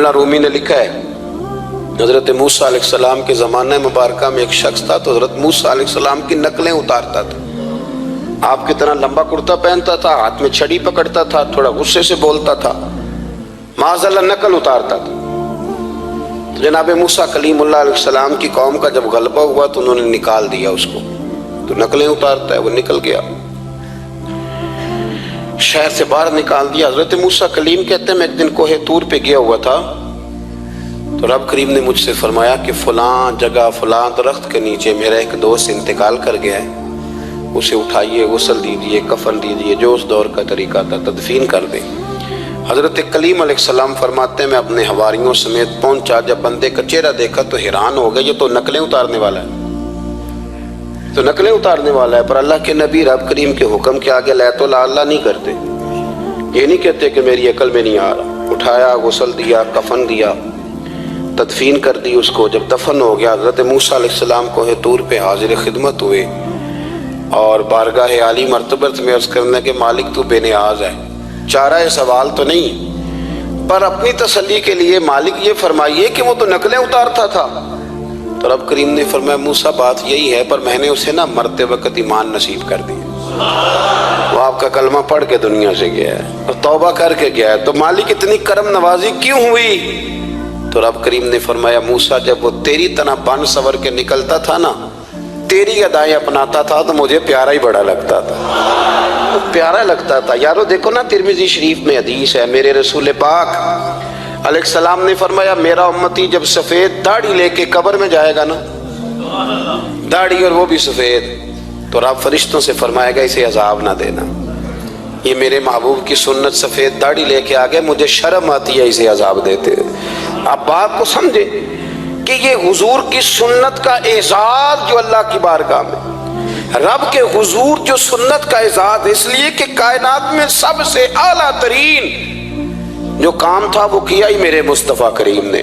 مولا رومی نے لکھا ہے حضرت موسیٰ علیہ السلام کے زمانہ مبارکہ میں ایک شخص تھا تو حضرت موسیٰ علیہ السلام کی نقلیں اتارتا تھا. آپ کی طرح لمبا کرتا پہنتا تھا، ہاتھ میں چھڑی پکڑتا تھا، تھوڑا غصے سے بولتا تھا، معاذ اللہ نقل اتارتا تھا. جناب موسیٰ کلیم اللہ علیہ السلام کی قوم کا جب غلبہ ہوا تو انہوں نے نکال دیا اس کو، تو نقلیں اتارتا ہے، وہ نکل گیا، شہر سے باہر نکال دیا. حضرت موسیٰ کلیم کہتے ہیں میں ایک دن کوہ طور پہ گیا ہوا تھا تو رب کریم نے مجھ سے فرمایا کہ فلاں جگہ فلاں درخت کے نیچے میرا ایک دوست انتقال کر گیا ہے، اسے اٹھائیے، غسل دیجیے، کفن دیجیے، جو اس دور کا طریقہ تھا، تدفین کر دیں. حضرت کلیم علیہ السلام فرماتے ہیں میں اپنے حواریوں سمیت پہنچا، جب بندے کا چہرہ دیکھا تو حیران ہو گئے، یہ تو نقلیں اتارنے والا ہے، تو نقلیں اتارنے والا ہے. پر اللہ کے نبی رب کریم کے حکم کے آگے لا تو لا اللہ نہیں کرتے، یہ نہیں کہتے کہ میری عقل میں نہیں آ رہا. اٹھایا، غسل دیا، کفن دیا، تدفین کر دی اس کو. جب دفن ہو گیا حضرت موسیٰ علیہ السلام کوہ طور پہ حاضر خدمت ہوئے اور بارگاہ عالی مرتبت میں عرض کرنے کے مالک تو بے نیاز ہے، چارہ سوال تو نہیں، پر اپنی تسلی کے لیے مالک یہ فرمائیے کہ وہ تو نقلیں اتارتا تھا. تو رب کریم نے فرمایا موسیٰ بات یہی ہے، پر میں نے اسے نہ مرتے وقت ایمان نصیب کر دیا، وہ آپ کا کلمہ پڑھ کے دنیا سے گیا ہے اور توبہ کر کے گیا ہے، تو مالک اتنی کرم نوازی کیوں ہوئی؟ تو رب کریم نے فرمایا موسیٰ جب وہ تیری طرح بن سور کے نکلتا تھا نا، تیری ادائیں اپناتا تھا تو مجھے پیارا ہی بڑا لگتا تھا، پیارا لگتا تھا. یارو دیکھو نا ترمذی شریف میں حدیث ہے، میرے رسول پاک علیہ السلام نے فرمایا میرا امتی جب سفید داڑھی لے کے قبر میں جائے گا نا، داڑھی اور وہ بھی سفید، تو رب فرشتوں سے فرمائے گا اسے عذاب نہ دینا، یہ میرے محبوب کی سنت سفید داڑھی لے کے آگے مجھے شرم آتی ہے اسے عذاب دیتے. آپ بات کو سمجھے کہ یہ حضور کی سنت کا اعزاز جو اللہ کی بارگاہ میں، رب کے حضور جو سنت کا اعزاز اس لیے کہ کائنات میں سب سے اعلیٰ ترین جو کام تھا وہ کیا ہی میرے مصطفیٰ کریم نے.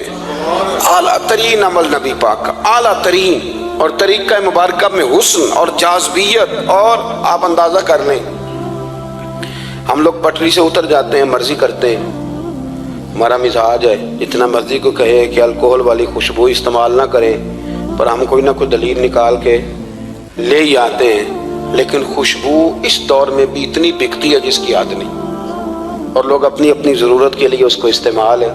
اعلیٰ ترین عمل نبی پاک کا، اعلیٰ ترین، اور طریقہ مبارکہ میں حسن اور جاذبیت، اور آپ اندازہ کر لیں ہم لوگ پٹری سے اتر جاتے ہیں، مرضی کرتے ہیں، ہمارا مزاج ہے جتنا مرضی کو کہے کہ الکوہل والی خوشبو استعمال نہ کریں، پر ہم کوئی نہ کوئی دلیل نکال کے لے ہی آتے ہیں. لیکن خوشبو اس دور میں بھی اتنی بکتی ہے جس کی حد نہیں، اور لوگ اپنی اپنی ضرورت کے لیے اس کو استعمال ہے.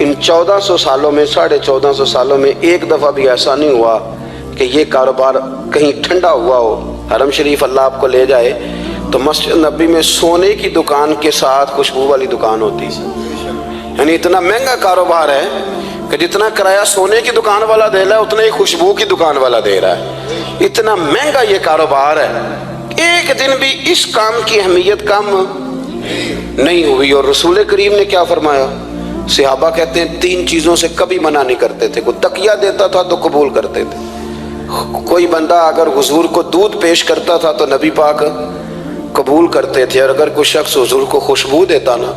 ان 1400 سالوں میں 1450 سالوں میں ایک دفعہ بھی ایسا نہیں ہوا کہ یہ کاروبار کہیں ٹھنڈا ہوا ہو. حرم شریف اللہ آپ کو لے جائے تو مسجد نبی میں سونے کی دکان کے ساتھ خوشبو والی دکان ہوتی ہے، یعنی اتنا مہنگا کاروبار ہے کہ جتنا کرایہ سونے کی دکان والا دے رہا ہے اتنا ہی خوشبو کی دکان والا دے رہا ہے. اتنا مہنگا یہ کاروبار ہے، ایک دن بھی اس کام کی اہمیت کم نہیں ہوئی. اور رسول کریم نے کیا فرمایا؟ صحابہ کہتے ہیں 3 چیزوں سے کبھی منع نہیں کرتے تھے. کوئی تقیہ دیتا تھا تو قبول کرتے تھے، کوئی بندہ اگر حضور کو دودھ پیش کرتا تھا تو نبی پاک قبول کرتے تھے، اور اگر کوئی شخص حضور کو خوشبو دیتا نا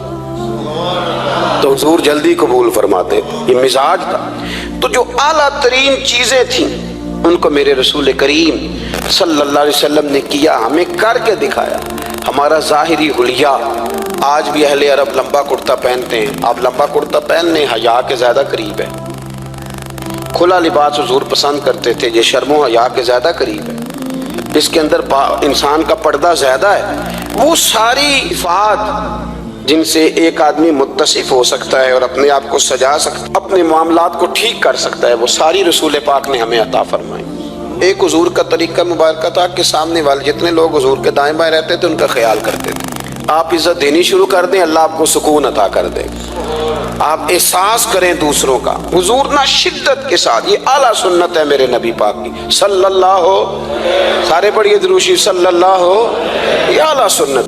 تو حضور جلدی قبول فرماتے تھے. یہ مزاج تھا. تو جو اعلیٰ ترین چیزیں تھیں ان کو میرے رسول کریم صلی اللہ علیہ وسلم نے کیا، ہمیں کر کے دکھایا. ہمارا ظاہری حلیہ آج بھی اہل عرب لمبا کرتا پہنتے ہیں، آپ لمبا کرتا پہننے حیا کے زیادہ قریب ہے. کھلا لباس حضور پسند کرتے تھے، یہ شرم و حیا کے زیادہ قریب ہے. اس کے اندر انسان کا پردہ زیادہ ہے. وہ ساری صفات جن سے ایک آدمی متصف ہو سکتا ہے اور اپنے آپ کو سجا سکتا ہے، اپنے معاملات کو ٹھیک کر سکتا ہے، وہ ساری رسول پاک نے ہمیں عطا فرمائی. ایک حضور کا طریقہ مبارکہ تھا کہ سامنے والے جتنے لوگ حضور کے دائیں بائیں رہتے تھے ان کا خیال کرتے تھے. آپ عزت دینی شروع کر دیں، اللہ آپ کو سکون عطا کر دے. آپ احساس کریں دوسروں کا. حضور نہ شدت کے ساتھ، یہ اعلیٰ سنت ہے میرے نبی پاک کی صلی اللہ ہو، سارے پڑھیے دروشی صلی اللہ ہو، یہ اعلیٰ سنت.